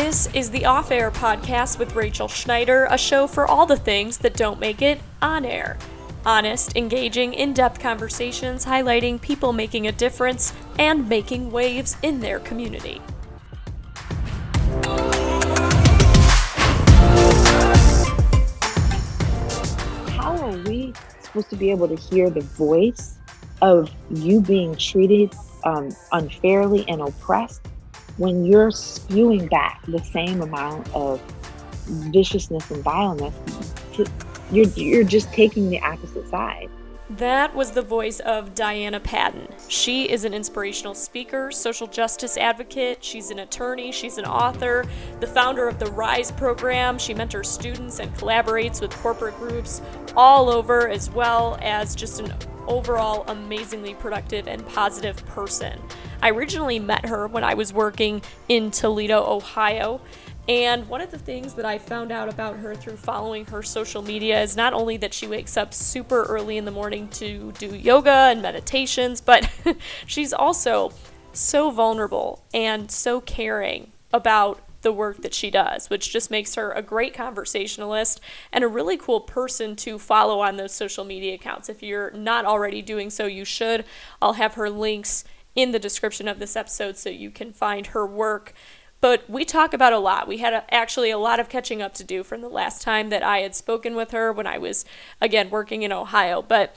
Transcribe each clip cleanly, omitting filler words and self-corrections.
This is the Off Air podcast with Rachel Schneider, a show for all the things that don't make it on air. Honest, engaging, in-depth conversations highlighting people making a difference and making waves in their community. How are we supposed to be able to hear the voice of you being treated unfairly and oppressed when you're spewing back the same amount of viciousness and violence? You're just taking the opposite side. That was the voice of Diana Patton. She is an inspirational speaker, social justice advocate. She's an attorney. She's an author, the founder of the RISE program. She mentors students and collaborates with corporate groups all over, as well as just an overall amazingly productive and positive person. I originally met her when I was working in Toledo, Ohio. And one of the things that I found out about her through following her social media is not only that she wakes up super early in the morning to do yoga and meditations, but she's also so vulnerable and so caring about the work that she does, which just makes her a great conversationalist and a really cool person to follow on those social media accounts. If you're not already doing so, you should. I'll have her links in the description of this episode so you can find her work. But we talk about a lot. We had actually a lot of catching up to do from the last time that I had spoken with her when I was, again, working in Ohio. But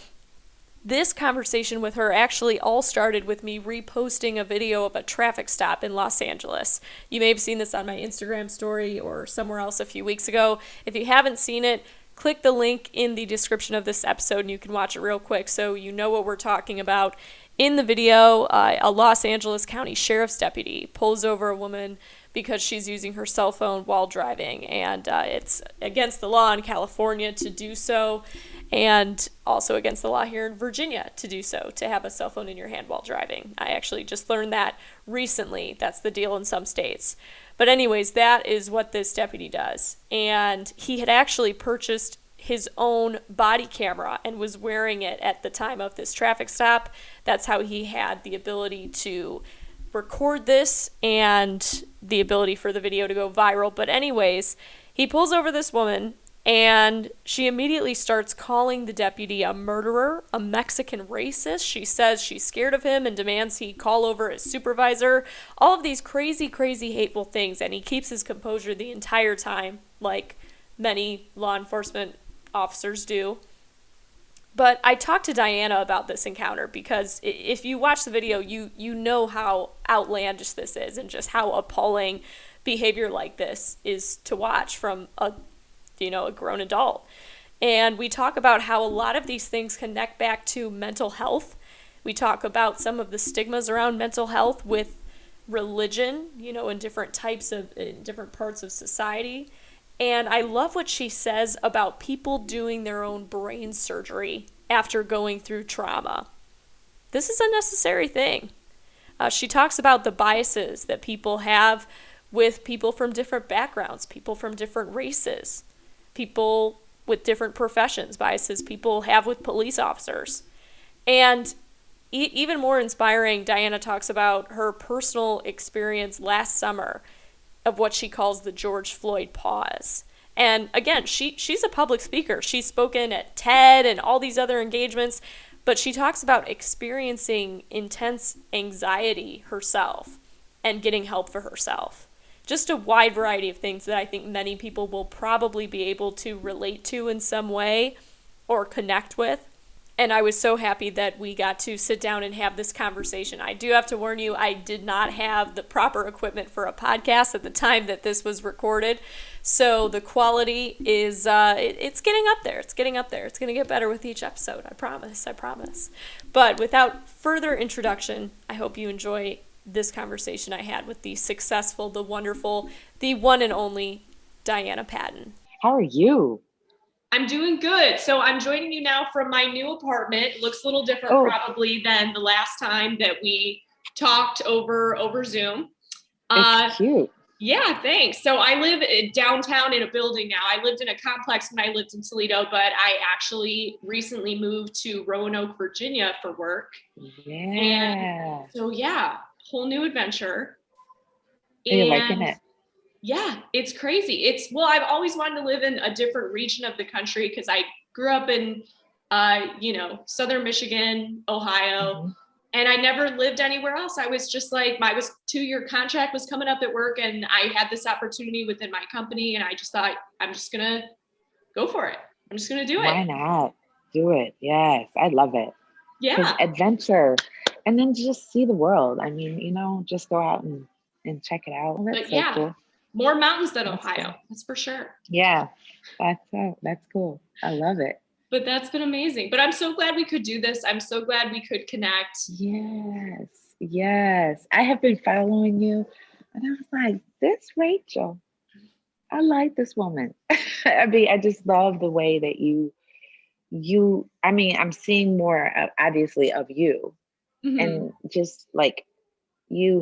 this conversation with her actually all started with me reposting a video of a traffic stop in Los Angeles. You may have seen this on my Instagram story or somewhere else a few weeks ago. If you haven't seen it, click the link in the description of this episode and you can watch it real quick so you know what we're talking about. In the video, a Los Angeles County Sheriff's deputy pulls over a woman because she's using her cell phone while driving, and it's against the law in California to do so, and also against the law here in Virginia to do so, to have a cell phone in your hand while driving. I actually just learned that recently. That's the deal in some states. But anyways, that is what this deputy does, and he had actually purchased his own body camera and was wearing it at the time of this traffic stop. That's how he had the ability to record this and the ability for the video to go viral. But anyways, he pulls over this woman and she immediately starts calling the deputy a murderer, a Mexican racist. She says she's scared of him and demands he call over his supervisor. All of these crazy, crazy, hateful things. And he keeps his composure the entire time, like many law enforcement officers do. But I talked to Diana about this encounter because if you watch the video, you know how outlandish this is and just how appalling behavior like this is to watch from a grown adult. And we talk about how a lot of these things connect back to mental health. We talk about some of the stigmas around mental health with religion, in different parts of society. And I love what she says about people doing their own brain surgery after going through trauma. This is a necessary thing. She talks about the biases that people have with people from different backgrounds, people from different races, people with different professions, biases people have with police officers. And even more inspiring, Diana talks about her personal experience last summer of what she calls the George Floyd Pause. And again, she's a public speaker. She's spoken at TED and all these other engagements, but she talks about experiencing intense anxiety herself and getting help for herself. Just a wide variety of things that I think many people will probably be able to relate to in some way or connect with. And I was so happy that we got to sit down and have this conversation. I do have to warn you, I did not have the proper equipment for a podcast at the time that this was recorded. So the quality is, it's getting up there. It's getting up there. It's going to get better with each episode. I promise. But without further introduction, I hope you enjoy this conversation I had with the successful, the wonderful, the one and only Diana Patton. How are you? I'm doing good. So I'm joining you now from my new apartment. It looks a little different probably than the last time that we talked over Zoom. It's cute. Yeah, thanks. So I live downtown in a building now. I lived in a complex when I lived in Toledo, but I actually recently moved to Roanoke, Virginia for work. Yeah. And so whole new adventure. Are you liking it? Yeah, it's crazy. Well, I've always wanted to live in a different region of the country because I grew up in, southern Michigan, Ohio, Mm-hmm. and I never lived anywhere else. I was just like, my 2-year contract was coming up at work, and I had this opportunity within my company, and I just thought, I'm just gonna go for it. I'm just gonna do it. Why not? Do it. Yes, I love it. Because Yeah, adventure, and then just see the world. I mean, just go out and check it out. Well, that's but so yeah, cool. more mountains than That's Ohio, cool. that's for sure. Yeah, that's cool. I love it. But that's been amazing. But I'm so glad we could do this. I'm so glad we could connect. Yes, yes. I have been following you, and I was like, this Rachel. I like this woman. I mean, I just love the way that I mean, I'm seeing more obviously of you, Mm-hmm. and just like you're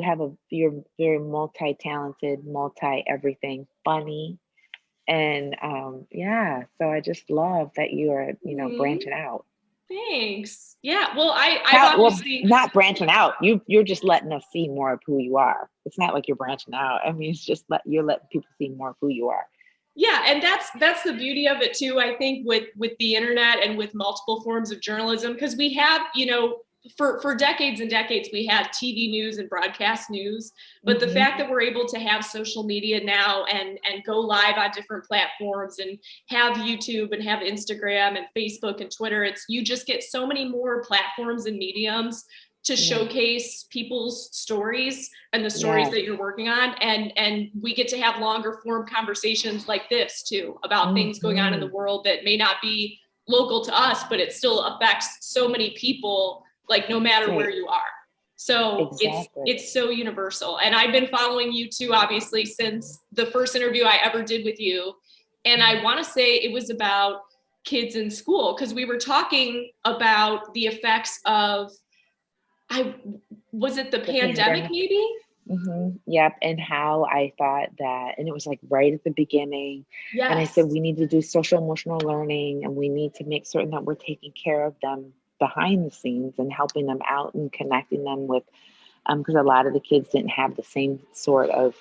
very multi-talented, multi-everything, funny. And yeah, so I just love that you are, Mm-hmm. branching out. Thanks. Yeah. Well, I've obviously, Not branching out. You're just letting us see more of who you are. It's not like you're branching out. I mean, it's just you're letting people see more of who you are. yeah, and that's the beauty of it too. I think with the internet and with multiple forms of journalism, because we have, for decades and decades we had TV news and broadcast news, but the Hmm. fact that we're able to have social media now and go live on different platforms and have YouTube and have Instagram and Facebook and Twitter, you just get so many more platforms and mediums to Yeah. showcase people's stories and the stories Yeah. that you're working on, and we get to have longer form conversations like this too about things going on in the Hmm. world that may not be local to us, but it still affects so many people, like no matter where Right. you are. So Exactly. it's so universal. And I've been following you too, obviously, since the first interview I ever did with you. And I want to say it was about kids in school, because we were talking about the effects of, I was it the The pandemic pandemic. maybe? Yep. And how I thought that, and it was like right at the beginning. And I said, Yes. we need to do social emotional learning, and we need to make certain that we're taking care of them behind the scenes and helping them out and connecting them with, because a lot of the kids didn't have the same sort of,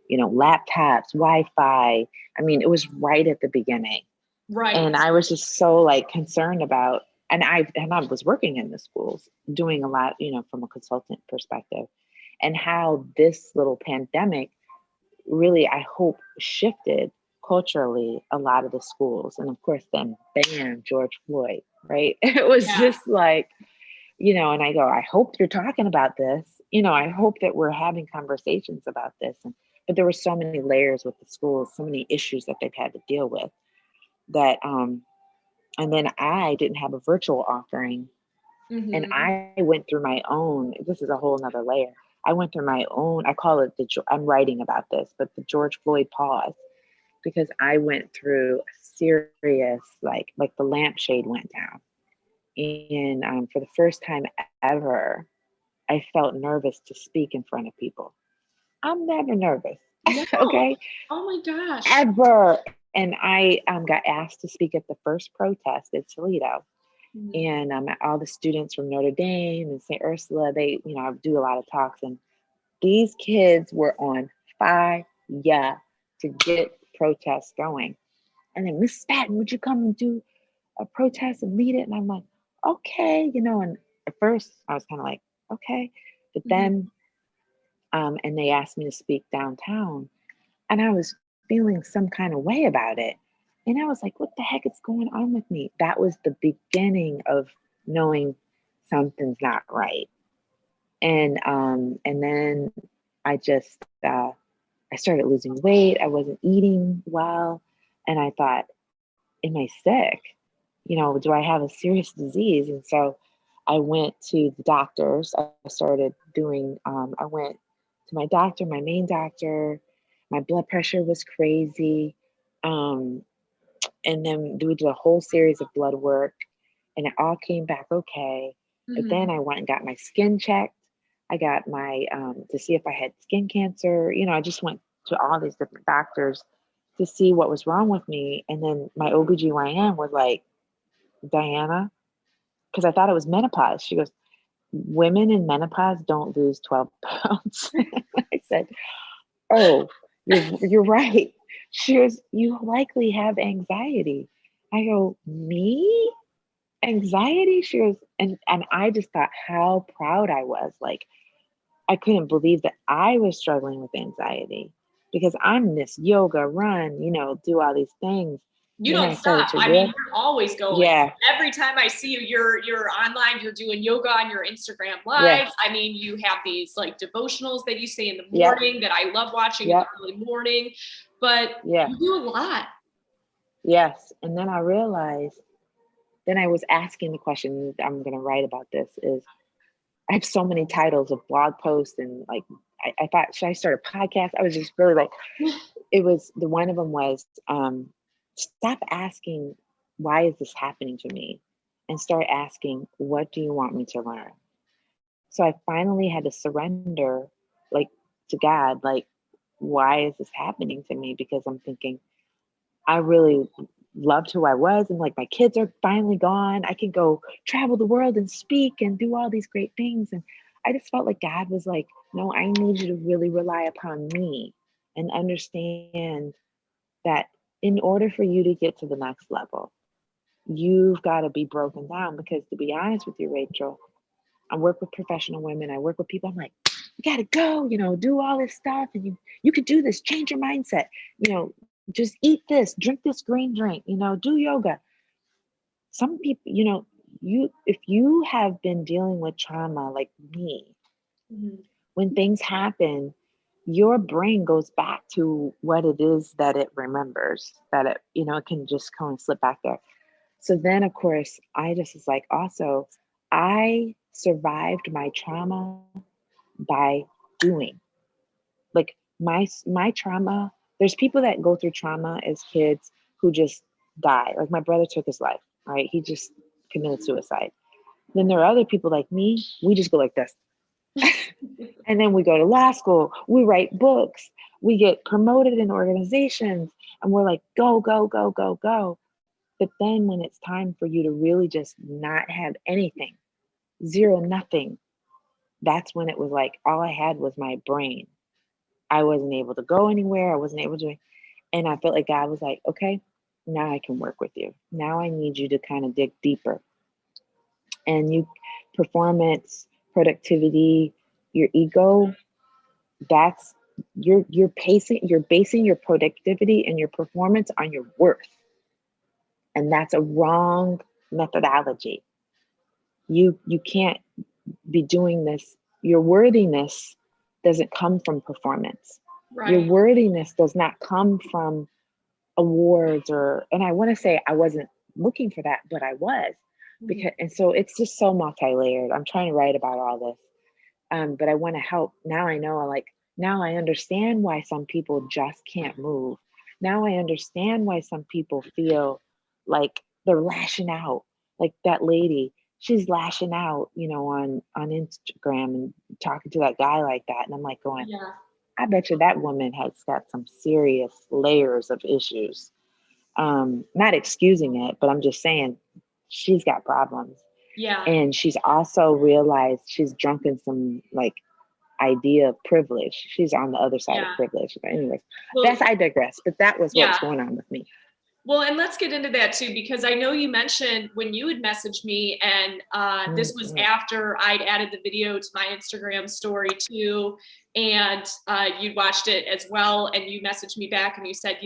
laptops, Wi-Fi. I mean, it was right at the beginning. And Right. I was just so like concerned about, and I was working in the schools doing a lot, from a consultant perspective, and how this little pandemic really, I hope, shifted culturally a lot of the schools. And of course, then bam, George Floyd, right? It was Yeah. just like, and I go, I hope you're talking about this. I hope that we're having conversations about this. But there were so many layers with the schools, so many issues that they've had to deal with that, and then I didn't have a virtual offering, and Mm-hmm. I went through my own. This is a whole nother layer. I went through my own. I call it I'm writing about this, but the George Floyd pause, because I went through a serious, like the lampshade went down, and for the first time ever, I felt nervous to speak in front of people. I'm never nervous, No. okay, Oh my gosh. ever. And I got asked to speak at the first protest in Toledo, Mhm. and all the students from Notre Dame and St. Ursula, they, I do a lot of talks, and these kids were on fire to get protests going. And then, Miss Patton, would you come and do a protest and lead it? And I'm like, okay, and at first I was kind of like, okay. But Mhm. then, and they asked me to speak downtown, and I was feeling some kind of way about it. And I was like, what the heck is going on with me? That was the beginning of knowing something's not right. And then I just I started losing weight. I wasn't eating well. And I thought, am I sick? Do I have a serious disease? And so I went to the doctors. I started doing, I went to my doctor, my main doctor. My blood pressure was crazy. Um, and then we did a whole series of blood work, and it all came back okay. But then Mhm. I went and got my skin checked. I got my, to see if I had skin cancer. I just went to all these different doctors to see what was wrong with me. And then my OBGYN was like, Diana, because I thought it was menopause. She goes, women in menopause don't lose 12 pounds. I said, oh, you're right. She goes, you likely have anxiety. I go, me? Anxiety? She goes, and I just thought how proud I was. Like, I couldn't believe that I was struggling with anxiety because I'm this yoga, run, do all these things. You Then don't I started stop. to I mean, real, you're always going. yeah, Every time I see you, you're online, you're doing yoga on your Instagram yeah, lives. I mean, you have these like devotionals that you say in the yep, morning that I love watching in the yep, early morning, but yeah, you do a lot. yes. And then I realized, then I was asking the question that I'm going to write about this is I have so many titles of blog posts and like, I thought, should I start a podcast? I was just really like, it was the one of them was stop asking why is this happening to me and start asking what do you want me to learn. So I finally had to surrender like to God, like why is this happening to me, because I'm thinking I really loved who I was, and like my kids are finally gone, I can go travel the world and speak and do all these great things. And I just felt like God was like, no, I need you to really rely upon me and understand that in order for you to get to the next level, you've got to be broken down. Because to be honest with you, Rachel, I work with professional women, I work with people, I'm like, you gotta go, do all this stuff, and you could do this, change your mindset, just eat this, drink this green drink, do yoga. Some people, you if you have been dealing with trauma like me, Mhm. when things happen, your brain goes back to what it is that it remembers, that it can just kind of slip back there. So then, of course, I just was like, also, I survived my trauma by doing. Like my trauma, there's people that go through trauma as kids who just die. Like my brother took his life, right? He just committed suicide. Then there are other people like me, we just go like this. And then we go to law school, we write books, we get promoted in organizations, and we're like, go, go, go, go, go. But then when it's time for you to really just not have anything, zero, nothing, that's when it was like all I had was my brain. I wasn't able to go anywhere. I wasn't able to. And I felt like God was like, okay, now I can work with you. Now I need you to kind of dig deeper. And performance, productivity, your ego, that's you're basing your productivity and your performance on your worth. And that's a wrong methodology. You can't be doing this. Your worthiness doesn't come from performance. Your Right. worthiness does not come from awards, and I want to say I wasn't looking for that, but I was, Mhm. because, and so it's just so multi-layered. I'm trying to write about all this. But I want to help. Now I know, like, now I understand why some people just can't move. Now I understand why some people feel like they're lashing out. Like that lady, she's lashing out, on Instagram and talking to that guy like that. And I'm like going, Yeah. I bet you that woman has got some serious layers of issues. Not excusing it, but I'm just saying she's got problems. Yeah. And she's also realized she's drunk in some like idea of privilege. She's on the other side of Yeah. privilege. But anyways, Well, I digress. But that was what was yeah. going on with me. Well, and let's get into that too, because I know you mentioned when you had messaged me, and this was Mm-hmm. after I'd added the video to my Instagram story too, and you'd watched it as well, and you messaged me back and you said,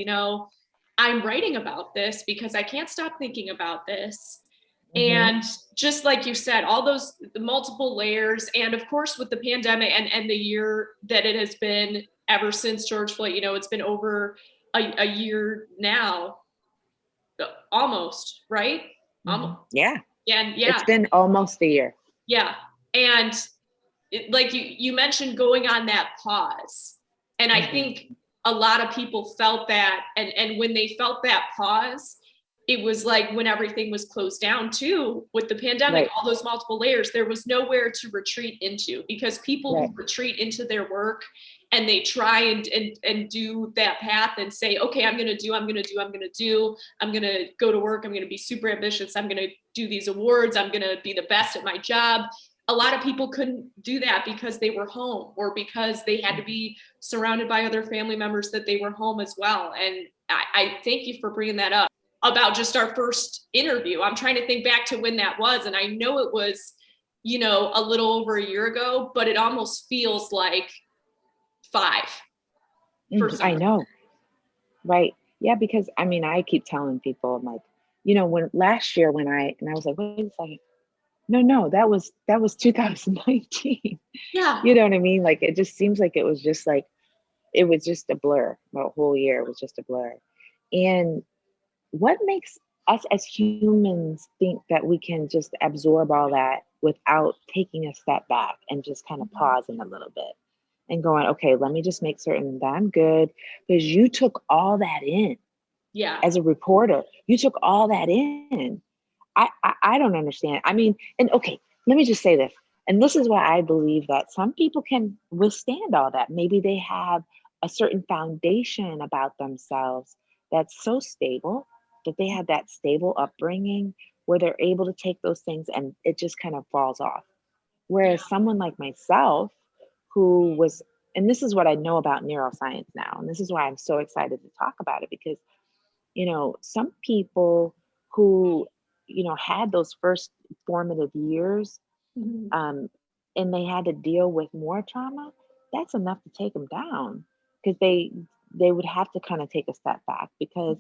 I'm writing about this because I can't stop thinking about this. Mm-hmm. And just like you said, all those the multiple layers, and of course with the pandemic and the year that it has been ever since George Floyd, it's been over a year now, almost, right? Mm-hmm. Almost. Yeah, And it's yeah, been almost a year. yeah. And like you mentioned going on that pause. And I think Mm-hmm. a lot of people felt that. And when they felt that pause, it was like when everything was closed down too, with the pandemic, Right, all those multiple layers, there was nowhere to retreat into, because people right, who retreat into their work and they try and do that path and say, okay, I'm going to go to work. I'm going to be super ambitious. I'm going to do these awards. I'm going to be the best at my job. a lot of people couldn't do that because they were home, or because they had to be surrounded by other family members that they were home as well. And I thank you for bringing that up about just our first interview. I'm trying to think back to when that was. And I know it was, a little over a year ago, but it almost feels like 5. I know. Right. Yeah, because I mean, I keep telling people, I'm like, when last year and I was like, wait a second. No, that was 2019. Yeah. You know what I mean? Like, it just seems like it was just a blur. The whole year was just a blur. And what makes us as humans think that we can just absorb all that without taking a step back and just kind of pausing a little bit and going, okay, let me just make certain that I'm good, because you took all that in. Yeah. As a reporter, you took all that in. I don't understand. I mean, and okay, let me just say this. And this is why I believe that some people can withstand all that. Maybe they have a certain foundation about themselves that's so stable, that they have that stable upbringing where they're able to take those things and it just kind of falls off. Whereas someone like myself, who was, and this is what I know about neuroscience now, and this is why I'm so excited to talk about it, because some people who, had those first formative years, and they had to deal with more trauma, that's enough to take them down, because they would have to kind of take a step back, because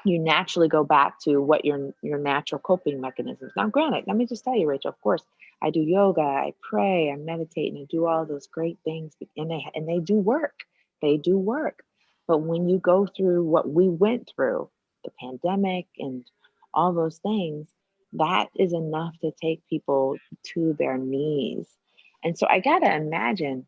you naturally go back to what your natural coping mechanisms. Now, granted, let me just tell you, Rachel, of course, I do yoga, I pray, I meditate, and I do all those great things, and they do work. They do work. But when you go through what we went through, the pandemic and all those things, that is enough to take people to their knees. And so I gotta imagine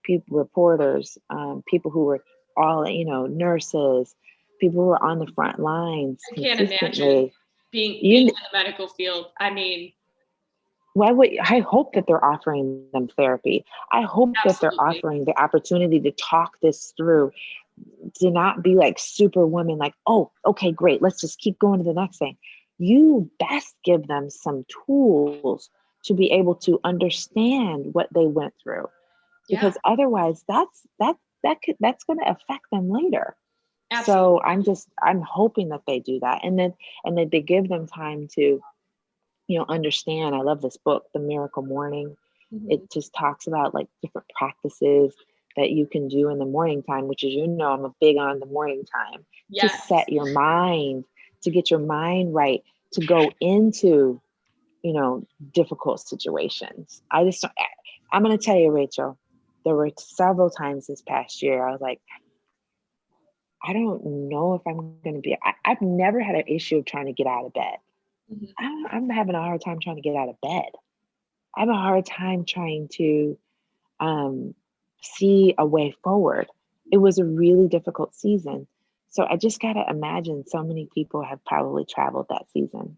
people, reporters, people who were all, nurses, people who are on the front lines I can't consistently. imagine being in the medical field. I mean, I hope that they're offering them therapy. I hope that they're offering the opportunity to talk this through, to not be like superwoman, like, oh, okay, great, let's just keep going to the next thing. You best give them some tools to be able to understand what they went through, because otherwise that's going to affect them later. Absolutely. So I'm hoping that they do that, and that they give them time to, understand. I love this book, The Miracle Morning. It just talks about like different practices that you can do in the morning time, which is, I'm a big on the morning time, to set your mind, to get your mind right, to go into, difficult situations. I'm going to tell you, Rachel, there were several times this past year I was like, I don't know if I'm going to be, I've never had an issue of trying to get out of bed. I'm having a hard time trying to get out of bed. I have a hard time trying to see a way forward. It was a really difficult season. So I just got to imagine so many people have probably traveled that season.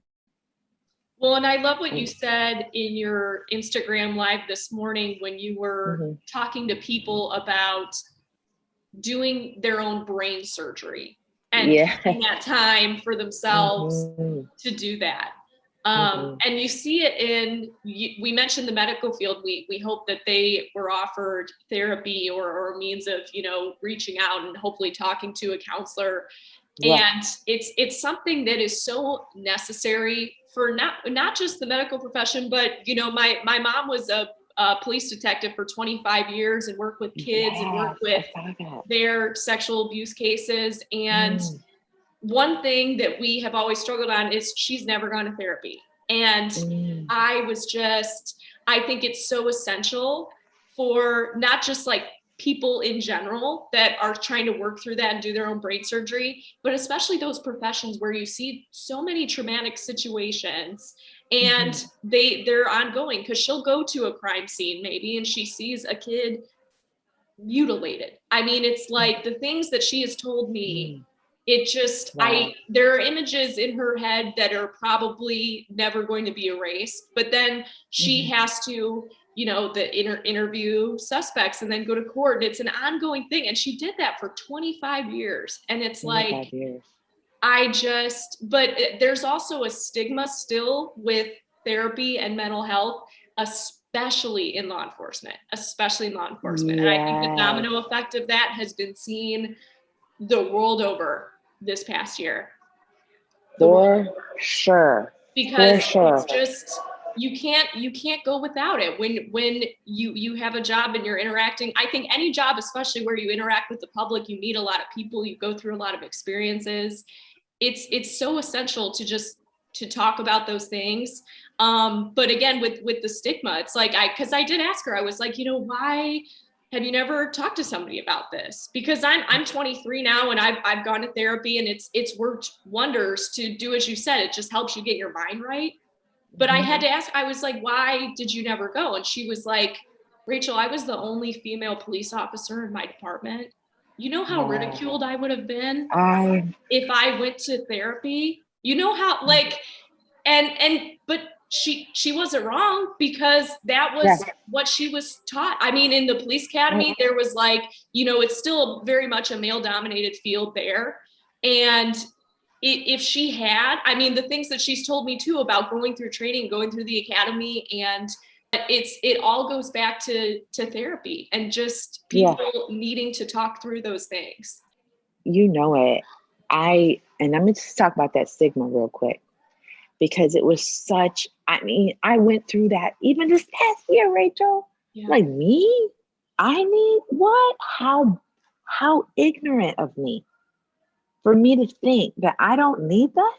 Well, and I love what you said in your Instagram live this morning when you were talking to people about doing their own brain surgery and taking that time for themselves to do that. And you see it we mentioned the medical field. We hope that they were offered therapy or a means of, reaching out and hopefully talking to a counselor. And it's something that is so necessary for not just the medical profession, but, my mom was a police detective for 25 years and worked with kids and worked with their sexual abuse cases. And one thing that we have always struggled on is she's never gone to therapy. And I think it's so essential for not just like people in general that are trying to work through that and do their own brain surgery, but especially those professions where you see so many traumatic situations and they're ongoing, because she'll go to a crime scene maybe and she sees a kid mutilated. I mean, it's like the things that she has told me, it just, there are images in her head that are probably never going to be erased, but then she has to, interview suspects and then go to court, and it's an ongoing thing. And she did that for 25 years. And it's like, but there's also a stigma still with therapy and mental health. especially in law enforcement. And I think the Yes, domino effect of that has been seen the world over this past year. for sure. Because For sure. it's just, you can't go without it when you have a job and you're interacting. I think any job, especially where you interact with the public, you meet a lot of people, you go through a lot of experiences. It's so essential to talk about those things. But again, with the stigma, it's like, because I did ask her, I was like, why have you never talked to somebody about this? Because I'm 23 now, and I've gone to therapy, and it's worked wonders to do as you said. It just helps you get your mind right. But I had to ask, I was like, why did you never go? And she was like, Rachel, I was the only female police officer in my department. You know how ridiculed I would have been if I went to therapy? You know how, like, but she wasn't wrong, because that was what she was taught. I mean, in the police academy, there was like, it's still very much a male dominated field there. And if she had, I mean, the things that she's told me too about going through training, going through the academy, and it all goes back to therapy and just people needing to talk through those things. You know it. And I'm going to just talk about that stigma real quick, because it was such, I mean, I went through that even this past year, Rachel. Like, me? I need what? How ignorant of me for me to think that I don't need that.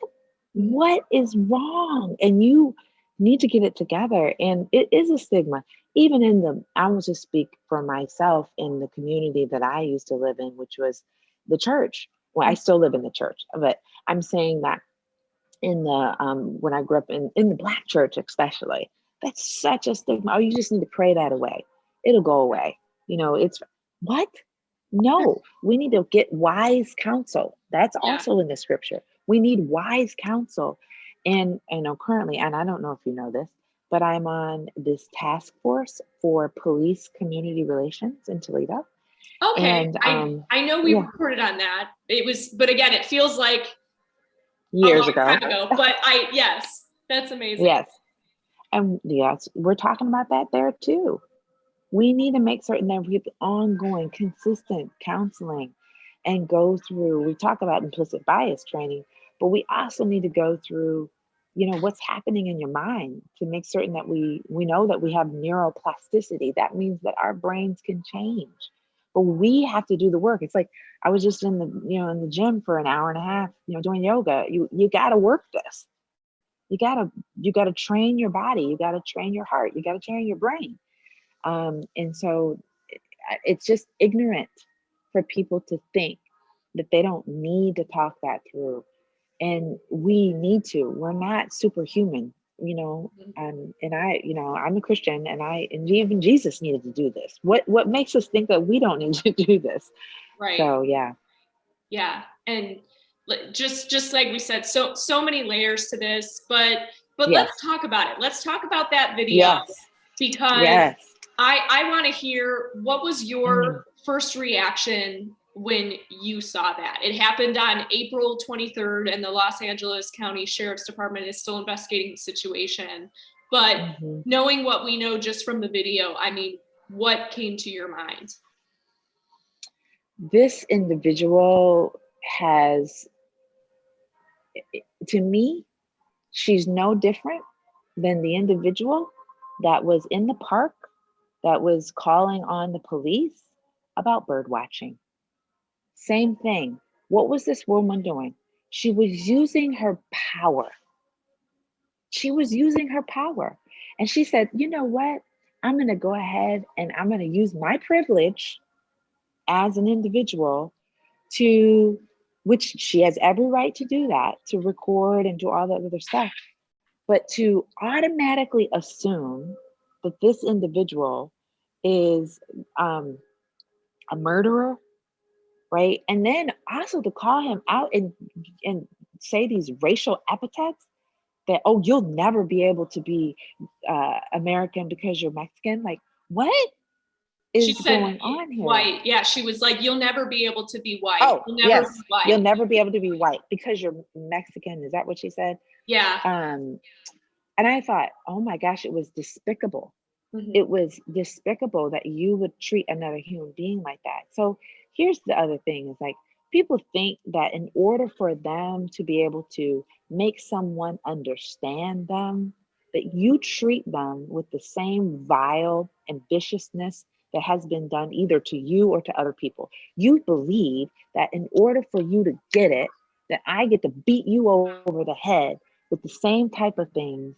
What is wrong? And you need to get it together. And it is a stigma. Even I will just speak for myself in the community that I used to live in, which was the church. Well, I still live in the church, but I'm saying that in the when I grew up in the Black church, especially, that's such a stigma. Oh, you just need to pray that away. It'll go away. It's what? No, we need to get wise counsel. That's also in the scripture. We need wise counsel. And I know currently, and I don't know if you know this, but I'm on this task force for police community relations in Toledo. Okay. And I know we reported on that. But again, it feels like years a long time ago. But yes, that's amazing. Yes. And yes, we're talking about that there too. We need to make certain that we have ongoing, consistent counseling and go through, we talk about implicit bias training, but we also need to go through, what's happening in your mind to make certain that we know that we have neuroplasticity. That means that our brains can change, but we have to do the work. It's like, I was just in the gym for an hour and a half, doing yoga. You got to work this. You got to train your body. You got to train your heart. You got to train your brain. And so it's just ignorant for people to think that they don't need to talk that through. And we need to. We're not superhuman, and I'm a Christian, and even Jesus needed to do this. What makes us think that we don't need to do this? Right. So yeah. And just like we said, so many layers to this, but let's talk about it. Let's talk about that video, because I want to hear, what was your first reaction when you saw that? It happened on April 23rd, and the Los Angeles County Sheriff's Department is still investigating the situation. But knowing what we know just from the video, I mean, what came to your mind? This individual has, to me, she's no different than the individual that was in the park that was calling on the police about bird watching. Same thing. What was this woman doing? She was using her power. And she said, you know what? I'm going to go ahead and I'm going to use my privilege as an individual which she has every right to do that, to record and do all that other stuff. But to automatically assume that this individual is a murderer, right? And then also to call him out and say these racial epithets that, oh, you'll never be able to be American because you're Mexican. Like, what is going on here? White. Yeah, she was like, you'll never be able to be white. Oh, you'll never be white. You'll never be able to be white because you're Mexican. Is that what she said? Yeah. And I thought, oh my gosh, it was despicable. Mhm. It was despicable that you would treat another human being like that. So here's the other thing is like people think that in order for them to be able to make someone understand them, that you treat them with the same vile and viciousness that has been done either to you or to other people. You believe that in order for you to get it, that I get to beat you over the head with the same type of things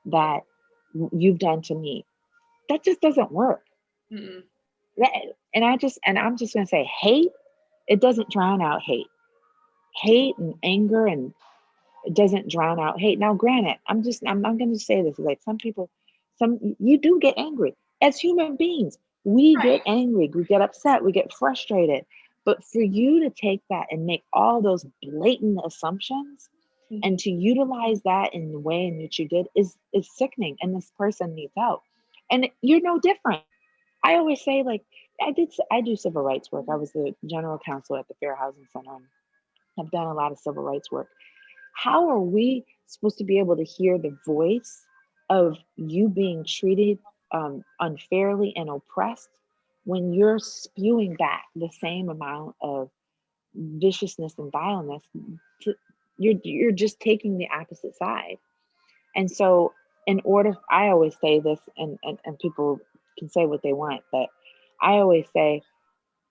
that you've done to me. That just doesn't work. Mm-mm. That, and I'm just gonna say hate, it doesn't drown out hate. Hate and anger and it doesn't drown out hate. Now, granted, I'm gonna say this, like some people, some you do get angry. As human beings, we get Right. angry, we get upset, we get frustrated. But for you to take that and make all those blatant assumptions and Mhm. to utilize that in the way in which you did is sickening, and this person needs help. And you're no different. I always say, like, I do civil rights work. I was the general counsel at the Fair Housing Center, and I've done a lot of civil rights work. How are we supposed to be able to hear the voice of you being treated unfairly and oppressed when you're spewing back the same amount of viciousness and vileness? To, you're just taking the opposite side. And so, in order, I always say this, and people can say what they want, but I always say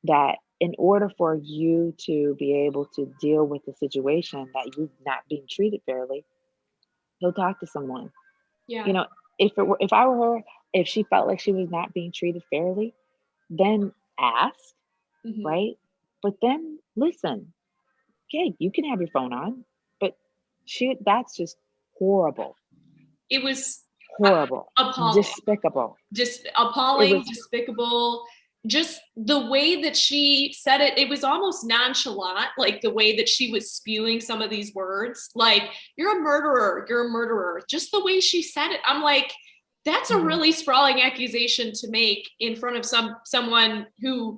that in order for you to be able to deal with the situation that you're not being treated fairly, go talk to someone. Yeah. You know, if I were her, if she felt like she was not being treated fairly, then ask, Mhm. right? But then listen. Okay, you can have your phone on, but that's just horrible, It was horrible, appalling. despicable. Just It appalling, was, despicable. Just the way that she said it, it was almost nonchalant, like the way that she was spewing some of these words, like, you're a murderer, you're a murderer. Just the way she said it. I'm like, that's a mhm, really sprawling accusation to make in front of someone who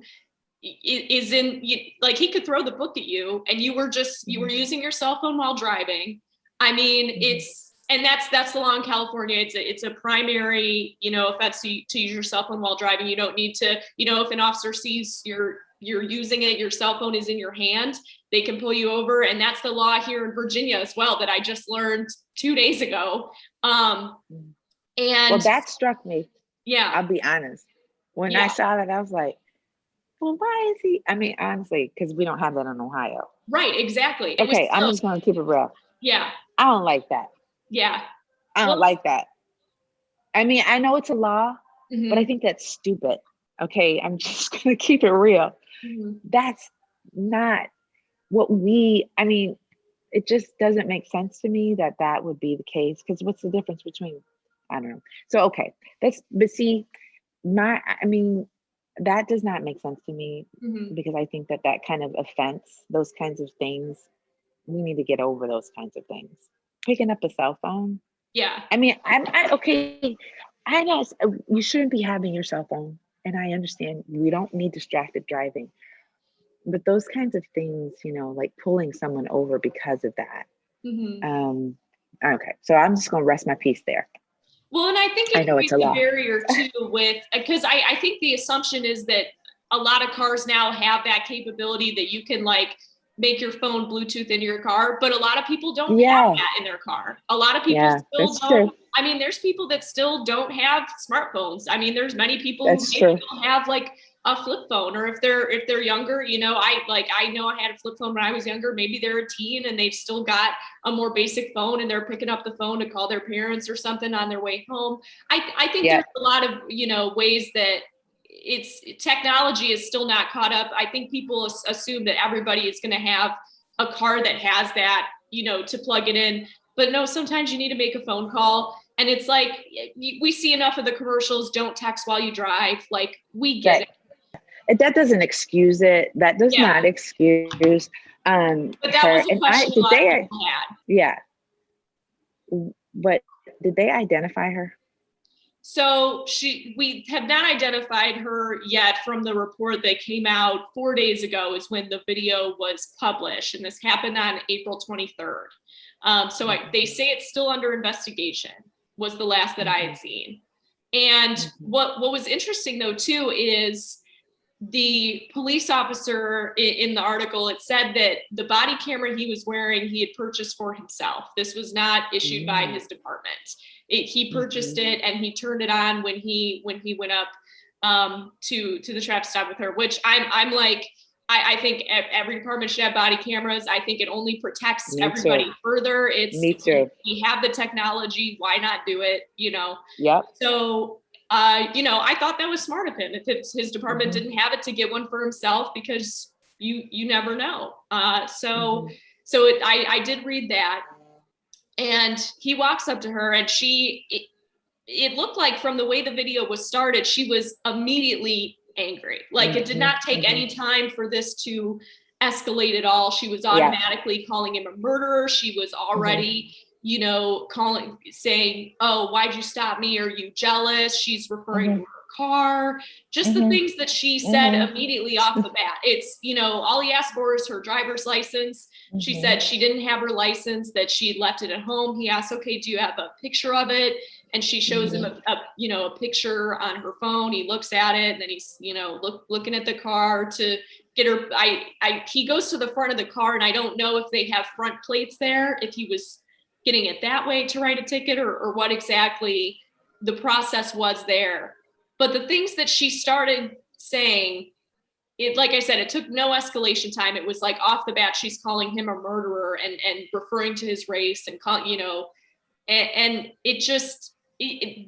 is in, like, he could throw the book at you and you were mhm, using your cell phone while driving. I mean, mhm. it's, and that's the law in California. It's a primary, offense to use your cell phone while driving. You don't need to, if an officer sees you're using it, your cell phone is in your hand, they can pull you over. And that's the law here in Virginia as well, that I just learned 2 days ago. um Mhm. Well, and that struck me. yeah. I'll be honest. When I Yeah. saw that, I was like, well, why is he? I mean, honestly, because we don't have that in Ohio. Right, exactly. It was Okay, I'm still, just going to keep it real. yeah. I don't like that. Yeah. I don't Well, like that. I mean, I know it's a law, but I mhm, think that's stupid. Okay, I'm just going to keep it real. mhm. That's not I mean, it just doesn't make sense to me that that would be the case. Because what's the difference between, I don't know. So, okay, but see, I mean, that does not make sense to me Mhm. because I think that that kind of offense, those kinds of things, we need to get over those kinds of things. Picking up a cell phone. Yeah. I mean, okay. I know you shouldn't be having your cell phone, and I understand we don't need distracted driving, but those kinds of things, like pulling someone over because of that. Mhm. Um, okay, so I'm just gonna rest my piece there. Well, and I think I it know it's creates a a law. barrier too with, because I think the assumption is that a lot of cars now have that capability that you can, like, make your phone Bluetooth into your car, but a lot of people don't have Yeah, that in their car. A lot of people yeah, still that's don't. true. I mean, there's people that still don't have smartphones. I mean, there's many people who That's maybe true. don't have, like, a flip phone, or if they're younger, I know I had a flip phone when I was younger. Maybe they're a teen and they've still got a more basic phone and they're picking up the phone to call their parents or something on their way home. I think Yeah, there's a lot of, ways that it's technology is still not caught up. I think people assume that everybody is going to have a car that has that, to plug it in. But no, sometimes you need to make a phone call. And it's like, we see enough of the commercials, don't text while you drive. Like, we get that it. that doesn't excuse it. That does Yeah. not excuse But that her. was a And I question a did lot of they people had. yeah, but did they identify her? So we have not identified her yet. From the report that came out 4 days ago is when the video was published, and this happened on April 23rd. They say it's still under investigation. was the last that I had seen. And what was interesting though too is the police officer in the article, it said that the body camera he was wearing, he had purchased for himself. This was not issued by his department. He purchased it and he turned it on when he went up to the traffic stop with her, which I'm like, I think every department should have body cameras. I think it only protects everybody further. Me too. We have the technology, why not do it? Yep. So I thought that was smart of him. If his department didn't have it, to get one for himself, because you never know. I did read that, and he walks up to her, and it looked like from the way the video was started, she was immediately angry. Like it did not take any time for this to escalate at all. She was automatically calling him a murderer. She was already saying, "Oh, why'd you stop me? Are you jealous?" She's referring to her car, just the things that she said immediately off the bat. It's, all he asked for is her driver's license. She said she didn't have her license, that she left it at home. He asked, "Okay, do you have a picture of it?" And she shows him a picture on her phone. He looks at it, and then he's, looking at the car to get her. He goes to the front of the car, and I don't know if they have front plates there, if he was getting it that way to write a ticket, or what exactly the process was there. But the things that she started saying, like I said, it took no escalation time. It was like off the bat, she's calling him a murderer and referring to his race and and it just,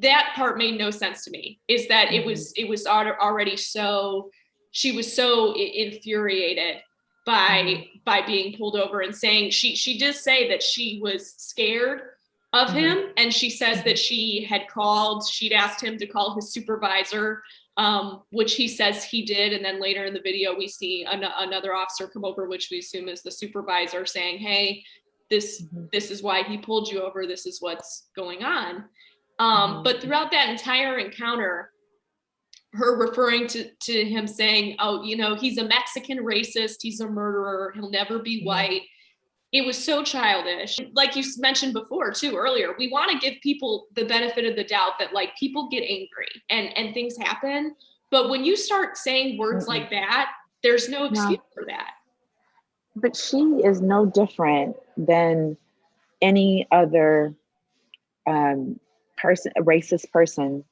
that part made no sense to me, is that it was already so, she was so infuriated by being pulled over, and saying, she did say that she was scared of him. And she says that she'd asked him to call his supervisor, which he says he did. And then later in the video, we see another officer come over, which we assume is the supervisor, saying, "Hey, this is why he pulled you over. This is what's going on." But throughout that entire encounter, her referring to him, saying, "Oh, he's a Mexican racist. He's a murderer. He'll never be white." It was so childish. Like you mentioned before too, earlier, we want to give people the benefit of the doubt that, like, people get angry and things happen. But when you start saying words like that, there's no excuse for that. But she is no different than any other person, a racist person,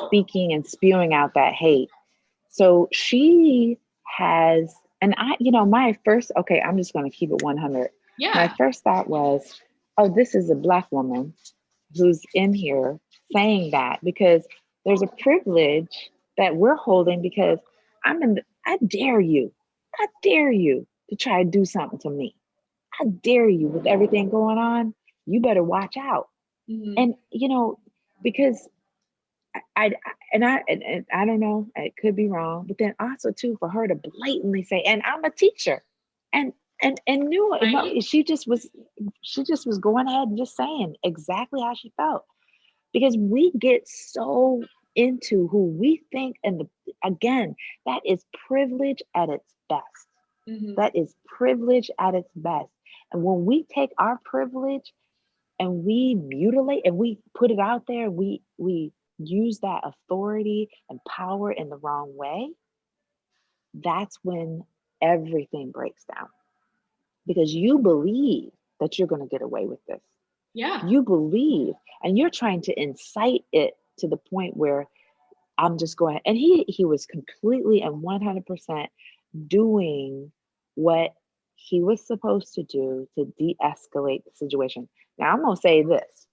speaking and spewing out that hate. So she has, and my first, I'm just going to keep it 100. Yeah. My first thought was, oh, this is a Black woman who's in here saying that, because there's a privilege that we're holding, because I dare you to try to do something to me. I dare you, with everything going on, you better watch out. And, because I don't know, it could be wrong, but then also too, for her to blatantly say, and I'm a teacher, and knew it. Right. She just was going ahead and just saying exactly how she felt, because we get so into who we think, and again, that is privilege at its best. That is privilege at its best. And when we take our privilege and we mutilate and we put it out there, we use that authority and power in the wrong way, that's when everything breaks down. Because you believe that you're going to get away with this. Yeah. You believe, and you're trying to incite it to the point where I'm just going, and he was completely and 100% doing what he was supposed to do to de-escalate the situation. Now I'm going to say this.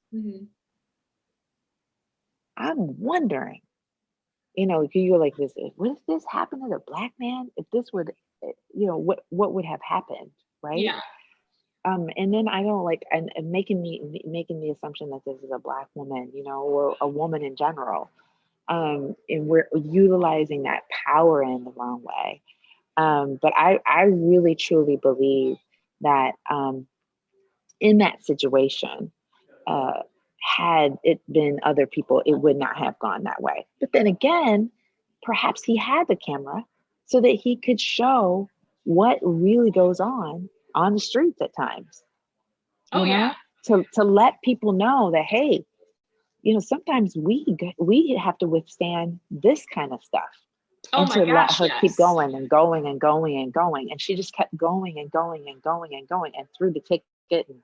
I'm wondering, you're like this, what if this happened to a Black man? If this would, what would have happened? Right. Yeah. And then I don't like, and making the assumption that this is a Black woman, or a woman in general. And we're utilizing that power in the wrong way. But I really truly believe that in that situation, had it been other people, it would not have gone that way. But then again, perhaps he had the camera so that he could show what really goes on the streets at times. Oh, yeah. To let people know that, hey, sometimes we have to withstand this kind of stuff, Oh and my to let gosh, her keep yes. going and going and going and going. And she just kept going and going and going and going and threw the ticket. And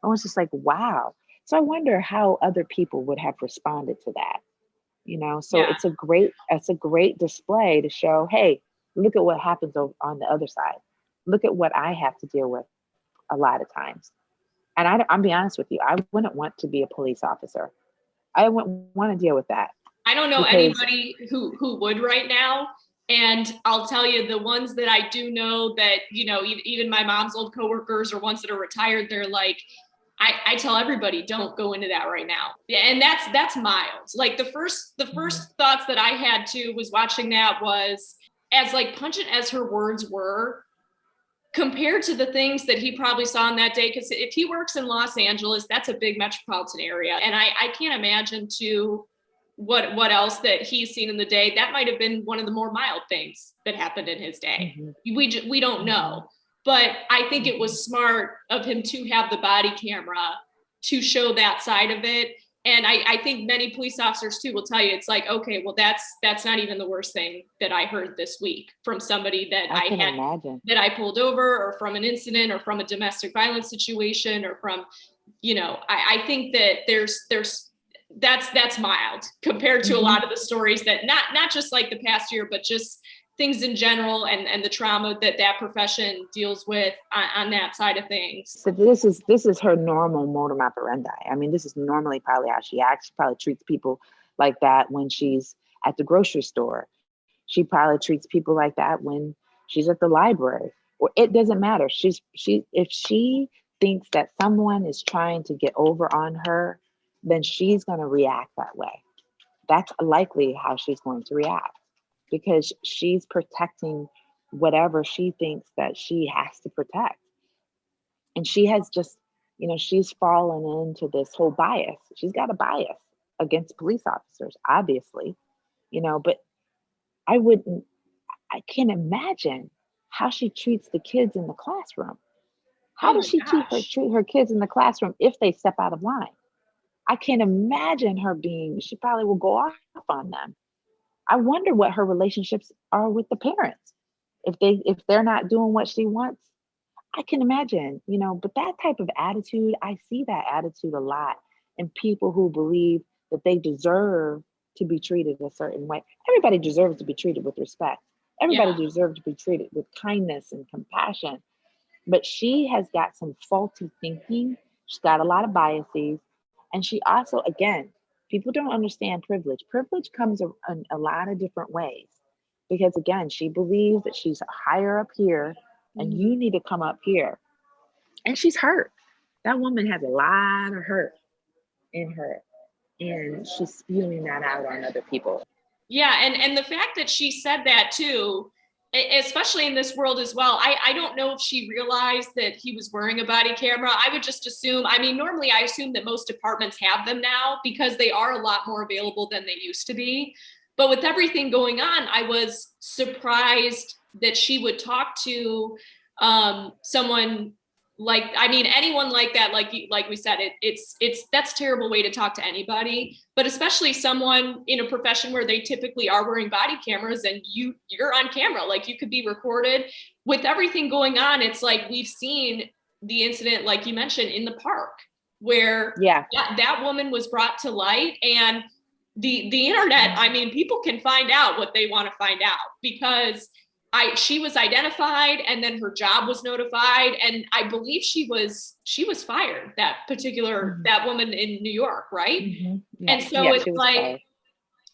I was just like, wow. So I wonder how other people would have responded to that. So Yeah. it's a great display to show, hey, look at what happens on the other side. Look at what I have to deal with a lot of times. And I'm be honest with you, I wouldn't want to be a police officer. I wouldn't want to deal with that I don't know because anybody who would right now. And I'll tell you, the ones that I do know that, even my mom's old coworkers or ones that are retired, they're like, I tell everybody, don't go into that right now. And that's mild. Like the first thoughts that I had too was watching that was, as like pungent as her words were, compared to the things that he probably saw on that day. Because if he works in Los Angeles, that's a big metropolitan area. And I can't imagine too what else that he's seen in the day. That might have been one of the more mild things that happened in his day. Mhm. We don't know. But I think it was smart of him to have the body camera to show that side of it. And I think many police officers too will tell you, it's like, okay, well, that's not even the worst thing that I heard this week from somebody that I can imagine. that I pulled over, or from an incident, or from a domestic violence situation, or from, I think that that's mild compared to a lot of the stories that not just like the past year, but just things in general, and the trauma that profession deals with on that side of things. So this is her normal modus operandi. I mean, this is normally probably how she acts. She probably treats people like that when she's at the grocery store. She probably treats people like that when she's at the library. Or it doesn't matter. If she thinks that someone is trying to get over on her, then she's going to react that way. That's likely how she's going to react, because she's protecting whatever she thinks that she has to protect. And she has just, she's fallen into this whole bias. She's got a bias against police officers, obviously, but I wouldn't, I can't imagine how she treats the kids in the classroom. How Oh does my she gosh. treat her kids in the classroom if they step out of line? I can't imagine her she probably will go off on them. I wonder what her relationships are with the parents. If they're not doing what she wants, I can imagine, but that type of attitude, I see that attitude a lot in people who believe that they deserve to be treated a certain way. Everybody deserves to be treated with respect. Everybody Yeah. deserves to be treated with kindness and compassion. But she has got some faulty thinking. She's got a lot of biases. And she also, again, people don't understand privilege. Privilege comes in a lot of different ways. Because again, she believes that she's higher up here and you need to come up here. And she's hurt. That woman has a lot of hurt in her. And she's spewing that out on other people. Yeah, and the fact that she said that too, especially in this world as well, I don't know if she realized that he was wearing a body camera. I would just assume, I mean, normally I assume that most departments have them now because they are a lot more available than they used to be. But with everything going on, I was surprised that she would talk to someone like, I mean, anyone like that, like we said, it's that's a terrible way to talk to anybody, but especially someone in a profession where they typically are wearing body cameras and you're on camera, like you could be recorded. With everything going on, it's like we've seen the incident, like you mentioned, in the park, where Yeah. that woman was brought to light, and the internet, I mean, people can find out what they want to find out, because she was identified, and then her job was notified, and I believe she was fired, that woman in New York, right? Yeah. And so Yeah, it's she was like, fired.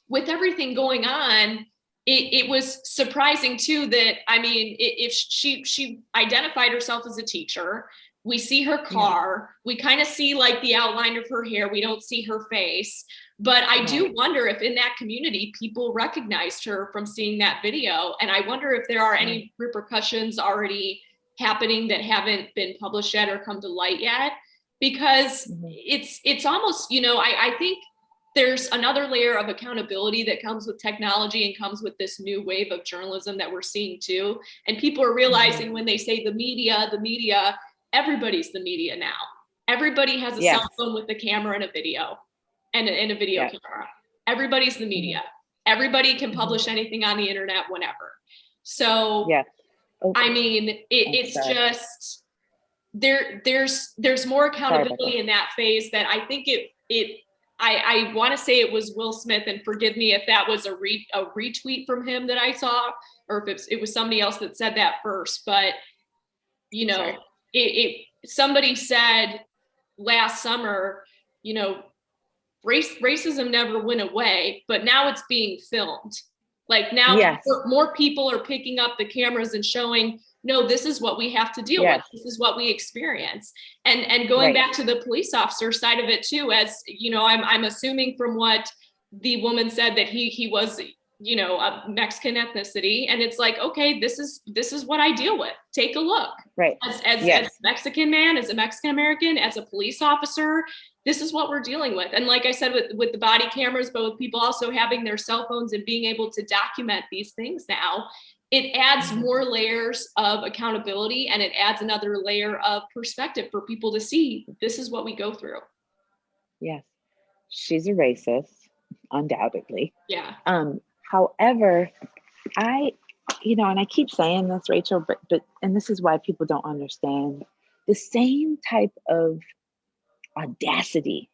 with everything going on, it was surprising too that, I mean, if she identified herself as a teacher, we see her car, we kind of see like the outline of her hair, we don't see her face. But I do wonder if in that community, people recognized her from seeing that video. And I wonder if there are any repercussions already happening that haven't been published yet or come to light yet, because it's almost, I think there's another layer of accountability that comes with technology and comes with this new wave of journalism that we're seeing too. And people are realizing when they say the media, everybody's the media now. Everybody has a cell phone with a camera and a video. and a video camera. Everybody's the media. Everybody can publish anything on the internet whenever. So, I mean, it's just, there's more accountability in that phase that I think I want to say it was Will Smith, and forgive me if that was a retweet from him that I saw, or if it was somebody else that said that first, but you know, somebody said last summer, you know, racism never went away, but now it's being filmed. Like now more people are picking up the cameras and showing, no, this is what we have to deal with. This is what we experience. And going back to the police officer side of it too, as you know, I'm assuming from what the woman said that he was, you know, a Mexican ethnicity. And it's like, okay, this is what I deal with. Take a look. Right. As a Mexican man, as a Mexican American, as a police officer, this is what we're dealing with. And like I said, with the body cameras, but with people also having their cell phones and being able to document these things now, it adds more layers of accountability, and it adds another layer of perspective for people to see this is what we go through. Yes. She's a racist, undoubtedly. Yeah. However, you know, and I keep saying this, Rachel, but and this is why people don't understand the same type of audacity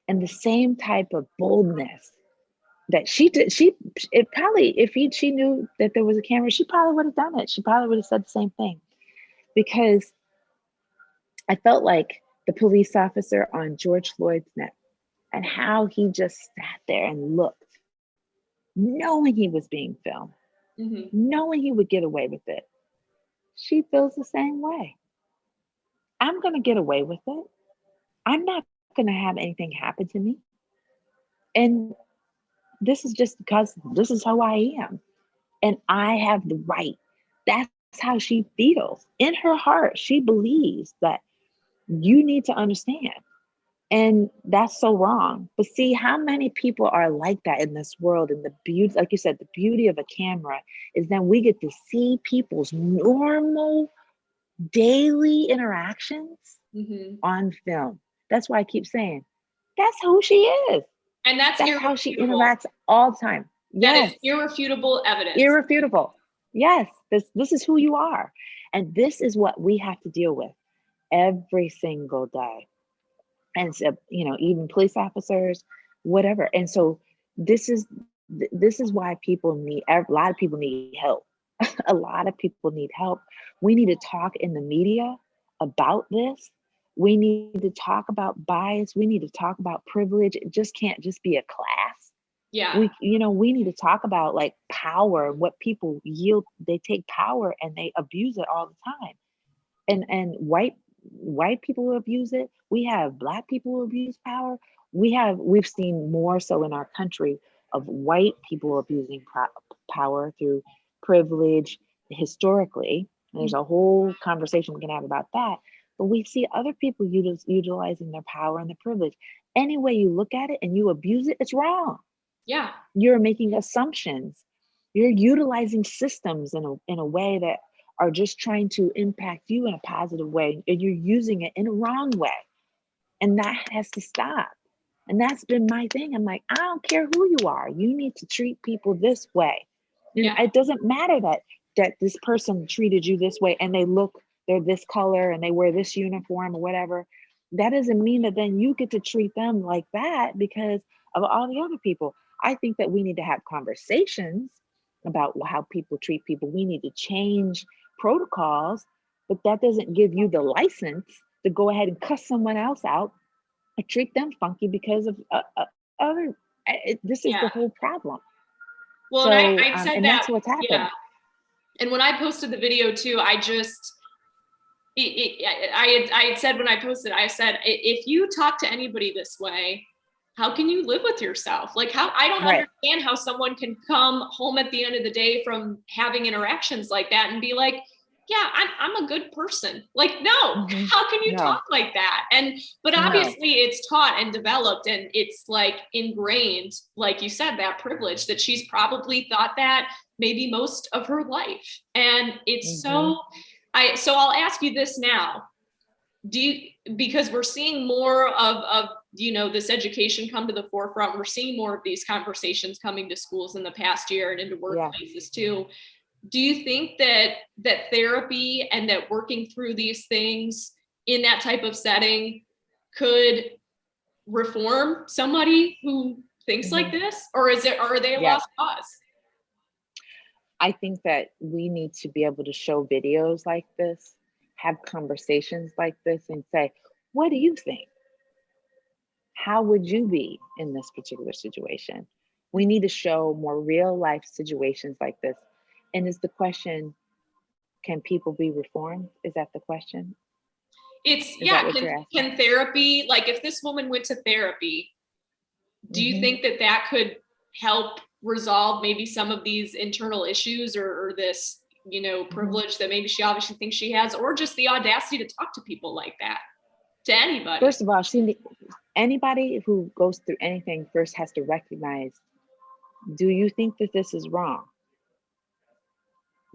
and the same type of boldness that she did. She knew that there was a camera, she probably would have done it. She probably would have said the same thing, because I felt like the police officer on George Floyd's neck and how he just sat there and looked, knowing he was being filmed, knowing he would get away with it. She feels the same way. I'm going to get away with it. I'm not going to have anything happen to me. And this is just because this is how I am. And I have the right. That's how she feels. In her heart, she believes that you need to understand. And that's so wrong. But see how many people are like that in this world. And the beauty, like you said, the beauty of a camera is then we get to see people's normal daily interactions on film. That's why I keep saying, that's who she is. And that's how she interacts all the time. That is irrefutable evidence. Irrefutable. Yes, this is who you are. And this is what we have to deal with every single day. And so, you know, even police officers, whatever. And so this is why a lot of people need help. A lot of people need help. We need to talk in the media about this. We need to talk about bias. We need to talk about privilege. It just can't just be a class. Yeah. We need to talk about like power, what people yield. They take power and they abuse it all the time. And white people who abuse it. We have Black people who abuse power. We've seen more so in our country of white people abusing power through privilege historically. There's a whole conversation we can have about that. But we see other people utilizing their power and their privilege. Any way you look at it and you abuse it, it's wrong. Yeah. You're making assumptions. You're utilizing systems in a way that are just trying to impact you in a positive way, and you're using it in a wrong way. And that has to stop. And that's been my thing. I'm like, I don't care who you are. You need to treat people this way. Yeah. It doesn't matter that this person treated you this way and they're this color and they wear this uniform or whatever. That doesn't mean that then you get to treat them like that because of all the other people. I think that we need to have conversations about how people treat people. We need to change protocols, but that doesn't give you the license to go ahead and cuss someone else out and treat them funky because of other. This is the whole problem. Well, and I said and that, that's what's happened. Yeah. And when I posted the video too, I had said when I posted, I said, if you talk to anybody this way, how can you live with yourself? Like I don't understand how someone can come home at the end of the day from having interactions like that and be like, yeah, I'm a good person. Like, no, how can you talk like that? But obviously it's taught and developed and it's like ingrained, like you said, that privilege that she's probably thought that maybe most of her life. And it's so I'll ask you this now. Because we're seeing more of this education come to the forefront. We're seeing more of these conversations coming to schools in the past year and into workplaces too. Do you think that therapy and that working through these things in that type of setting could reform somebody who thinks like this, or are they a lost cause? I think that we need to be able to show videos like this, have conversations like this, and say, what do you think? How would you be in this particular situation? We need to show more real life situations like this. And is the question, can people be reformed? Is that the question? Can therapy, like if this woman went to therapy, do you think that could help resolve maybe some of these internal issues or this, privilege that maybe she obviously thinks she has, or just the audacity to talk to people like that, to anybody? First of all, anybody who goes through anything first has to recognize, do you think that this is wrong?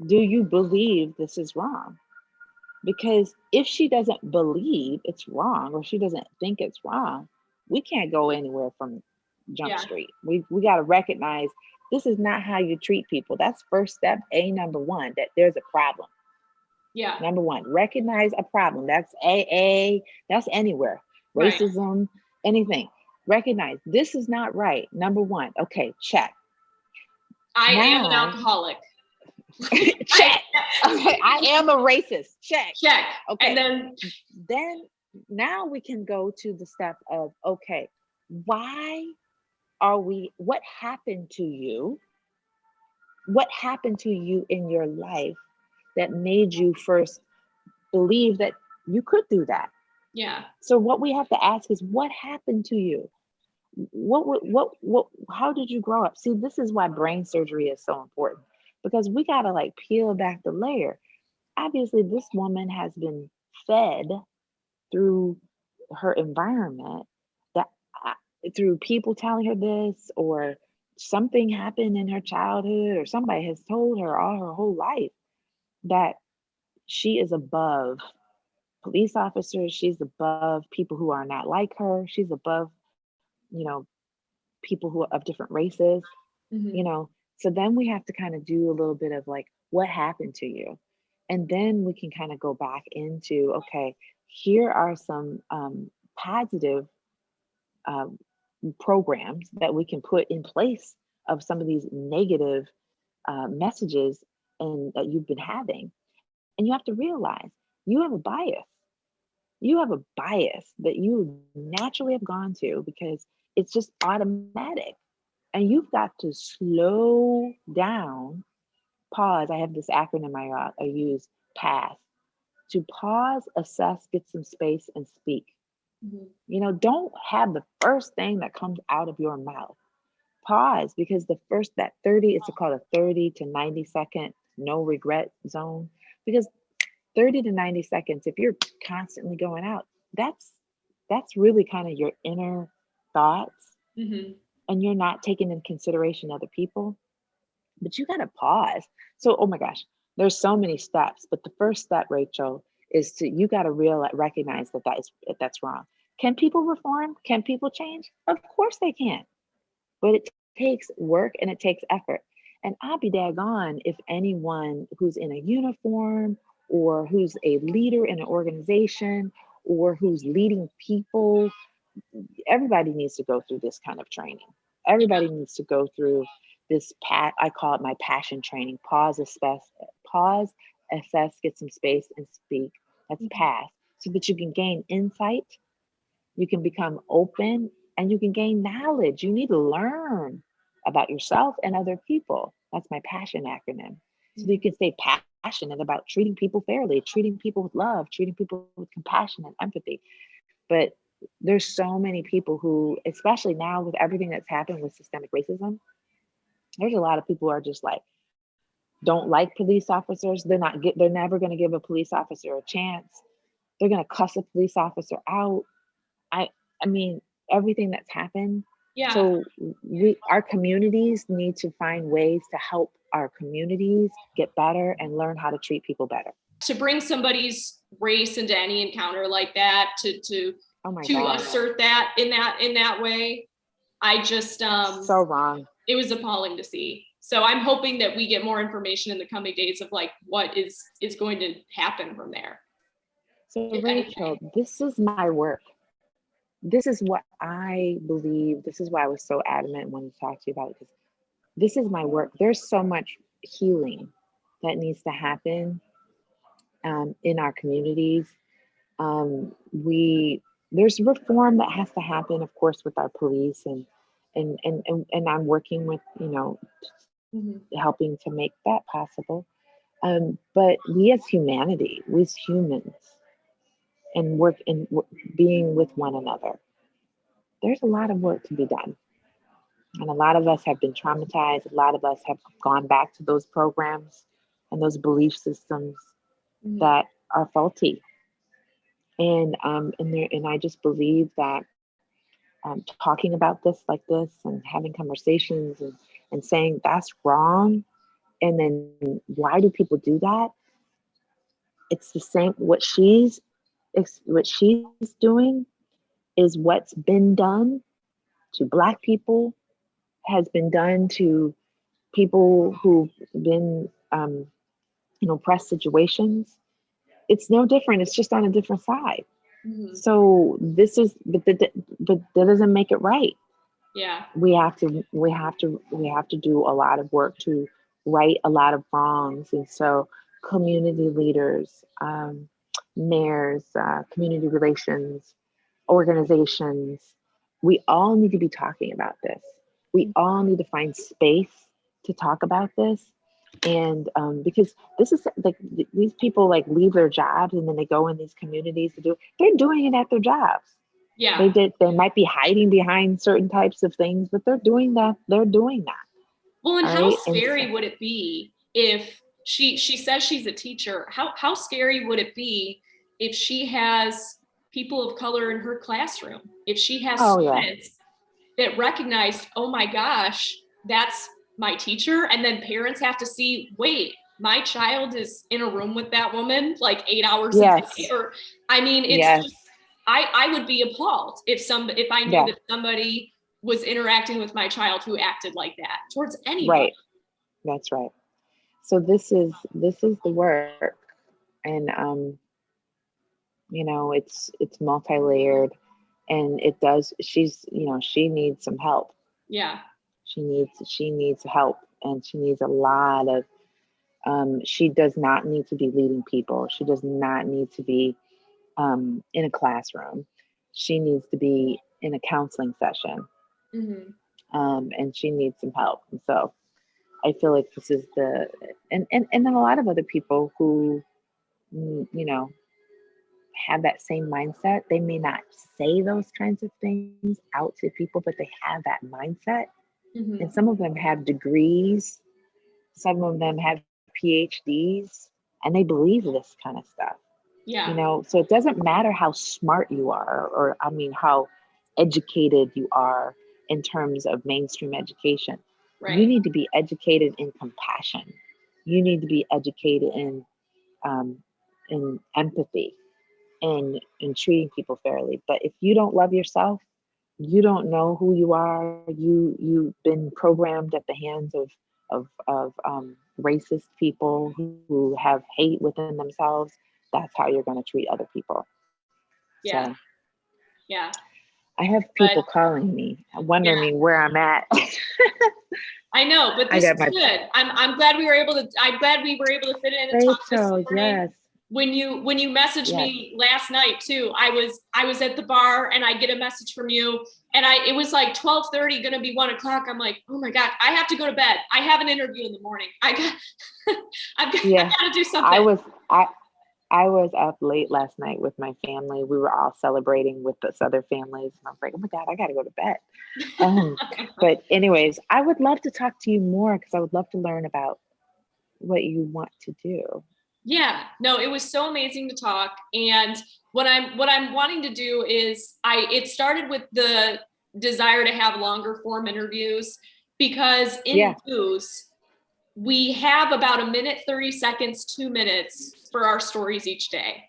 Do you believe this is wrong? Because if she doesn't believe it's wrong, or she doesn't think it's wrong, we can't go anywhere from Jump Street. We got to recognize this is not how you treat people. That's first step, number one, that there's a problem. Number one, recognize a problem. That's AA, that's anywhere. Racism, anything. Recognize this is not right. Number one, okay, check. I am an alcoholic. Check. Okay, I am a racist. Check. Okay. And then now we can go to the step of, okay, what happened to you? What happened to you in your life that made you first believe that you could do that? So what we have to ask is, what happened to you? How did you grow up? See, this is why brain surgery is so important, because we got to peel back the layer. Obviously, this woman has been fed through her environment, through people telling her this, or something happened in her childhood, or somebody has told her all her whole life that she is above police officers, she's above people who are not like her, she's above, people who are of different races, So then we have to kind of do a little bit of what happened to you? And then we can kind of go back into, okay, here are some positive programs that we can put in place of some of these negative messages that you've been having. And you have to realize you have a bias. You have a bias that you naturally have gone to because it's just automatic. And you've got to slow down, pause. I have this acronym I use, PASS. To pause, assess, get some space, and speak. Don't have the first thing that comes out of your mouth. Pause, because that 30 is called a 30 to 90 second no regret zone. Because 30 to 90 seconds, if you're constantly going out, that's really kind of your inner thoughts. And you're not taking in consideration other people, but you got to pause. So, oh my gosh, there's so many steps, but the first step, Rachel, is you got to recognize that's wrong. Can people reform? Can people change? Of course they can, but it takes work and it takes effort. And I'll be daggone if anyone who's in a uniform, or who's a leader in an organization, or who's leading people, everybody needs to go through this kind of training. Everybody needs to go through this I call it my passion training. Pause, assess, get some space, and speak. That's PASS. So that you can gain insight, you can become open, and you can gain knowledge. You need to learn about yourself and other people. That's my passion acronym. So that you can stay passionate about treating people fairly, treating people with love, treating people with compassion and empathy. But there's so many people who, especially now with everything that's happened with systemic racism, there's a lot of people who are just don't like police officers. They're never going to give a police officer a chance. They're going to cuss a police officer out. I mean, everything that's happened. So our communities need to find ways to help our communities get better and learn how to treat people better. To bring somebody's race into any encounter like that, to Oh my to God. assert that in that way. I just, So wrong. it was appalling to see. So I'm hoping that we get more information in the coming days of like what is going to happen from there. So If Rachel, anything. this is my work. This is what I believe. This is why I was so adamant when to talk to you about it, because this is my work. There's so much healing that needs to happen in our communities. We There's reform that has to happen, of course, with our police, and I'm working with, helping to make that possible. But we as humanity, we as humans, and being with one another, there's a lot of work to be done. And a lot of us have been traumatized. A lot of us have gone back to those programs and those belief systems that are faulty. And I just believe that talking about this like this and having conversations and saying that's wrong, and then why do people do that? It's the same. What she's doing is what's been done to Black people, has been done to people who've been in oppressed situations. It's no different. It's just on a different side. So but that doesn't make it right. Yeah. We have to do a lot of work to right a lot of wrongs. And so community leaders, mayors, community relations, organizations, we all need to be talking about this. We all need to find space to talk about this. And because this is like, these people like leave their jobs and then they go in these communities to do it. They're doing it at their jobs. Yeah. They might be hiding behind certain types of things, but they're doing that. Well, and All how right. And scary would it be if she says she's a teacher? How scary would it be if she has people of color in her classroom? If she has oh yeah, students that recognized, oh my gosh, that's my teacher, and then parents have to see, wait, my child is in a room with that woman like 8 hours a day. yes, Or I mean, it's yes, just, I would be appalled if I knew yeah, that somebody was interacting with my child who acted like that towards anybody. right. That's right. So this is the work, and it's multi-layered, and it does. She needs some help. Yeah. She needs help, and she needs a lot of. She does not need to be leading people. She does not need to be in a classroom. She needs to be in a counseling session, and she needs some help. And so I feel like this is and then a lot of other people who, you know, have that same mindset. They may not say those kinds of things out to people, but they have that mindset. And some of them have degrees, some of them have PhDs, and they believe this kind of stuff. Yeah. So it doesn't matter how smart you are, or I mean how educated you are in terms of mainstream education. You Right. need to be educated in compassion. You need to be educated um, in empathy, and in treating people fairly. But if you don't love yourself, you don't know who you are. You've been programmed at the hands of racist people who have hate within themselves. That's how you're going to treat other people. Yeah. So Yeah. I have But people calling me, yeah, wondering where I'm at. I know, but I this got is my good. I'm glad we were able to fit in and talk this Rachel. morning. Yes, When you messaged yes, me last night too, I was at the bar and I get a message from you, and it was like 12:30, gonna be 1 o'clock. I'm like, oh my God, I have to go to bed. I have an interview in the morning. I yeah. got to do I something. was I I was up late last night with my family. We were all celebrating with this other families, and I was like, oh my God, I got to go to bed. Um, but anyways, I would love to talk to you more because I would love to learn about what you want to do. Yeah, no, it was so amazing to talk. And what I'm wanting to do is it started with the desire to have longer form interviews, because in Yeah. news we have about a minute, 30 seconds, 2 minutes for our stories each day.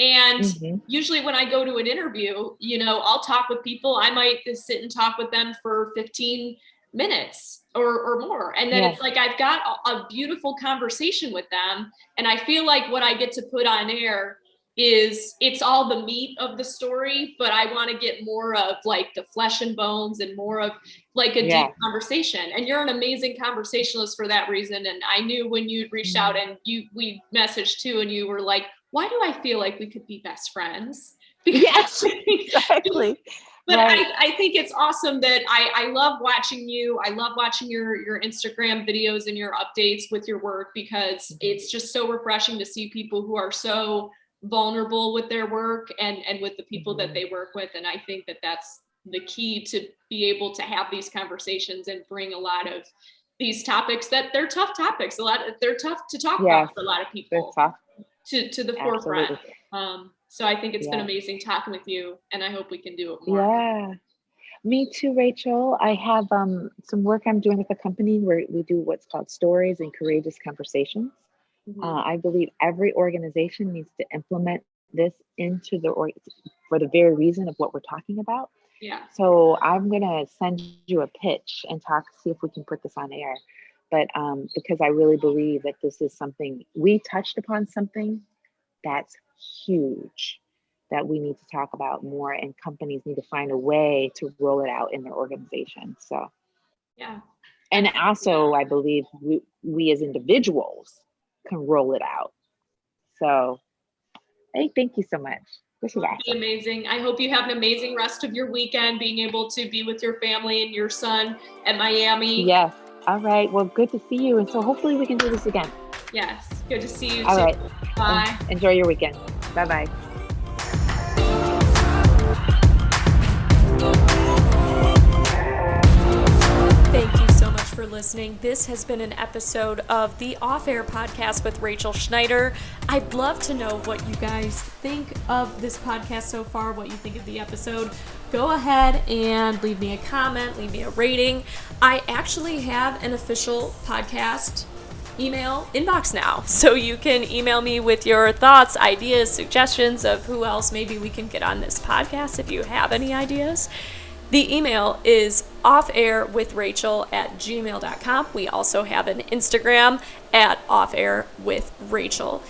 And Mm-hmm. usually when I go to an interview, I'll talk with people. I might just sit and talk with them for 15 minutes or more. And then Yes. it's like, I've got a beautiful conversation with them. And I feel like what I get to put on air is it's all the meat of the story, but I want to get more of like the flesh and bones and more of like a deep conversation. And you're an amazing conversationalist for that reason. And I knew when you'd reached out and we messaged too, and you were like, why do I feel like we could be best friends? Yes, exactly. But right. I think it's awesome that I love watching you. I love watching your Instagram videos and your updates with your work, because it's just so refreshing to see people who are so vulnerable with their work and with the people that they work with. And I think that that's the key to be able to have these conversations and bring a lot of these topics that they're tough topics. They're tough to talk about for a lot of people to the forefront. So I think it's been amazing talking with you, and I hope we can do it more. Yeah. Me too, Rachel. I have some work I'm doing with a company where we do what's called stories and courageous conversations. I believe every organization needs to implement this into for the very reason of what we're talking about. Yeah. So I'm gonna send you a pitch and see if we can put this on air. But because I really believe that this is something we touched upon, something that's huge that we need to talk about more, and companies need to find a way to roll it out in their organization. So, yeah. And also, I believe we as individuals can roll it out. So, thank you so much. This is awesome. Amazing. I hope you have an amazing rest of your weekend, being able to be with your family and your son at Miami. Yes. All right. Well, good to see you. And so hopefully we can do this again. Yes. Good to see you. All right. Bye. Enjoy your weekend. Bye-bye. Thank you so much for listening. This has been an episode of the Off Air Podcast with Rachel Schneider. I'd love to know what you guys think of this podcast so far, what you think of the episode. Go ahead and leave me a comment, leave me a rating. I actually have an official podcast email inbox now, so you can email me with your thoughts, ideas, suggestions of who else maybe we can get on this podcast if you have any ideas. The email is offairwithrachel@gmail.com. We also have an Instagram @offairwithrachel.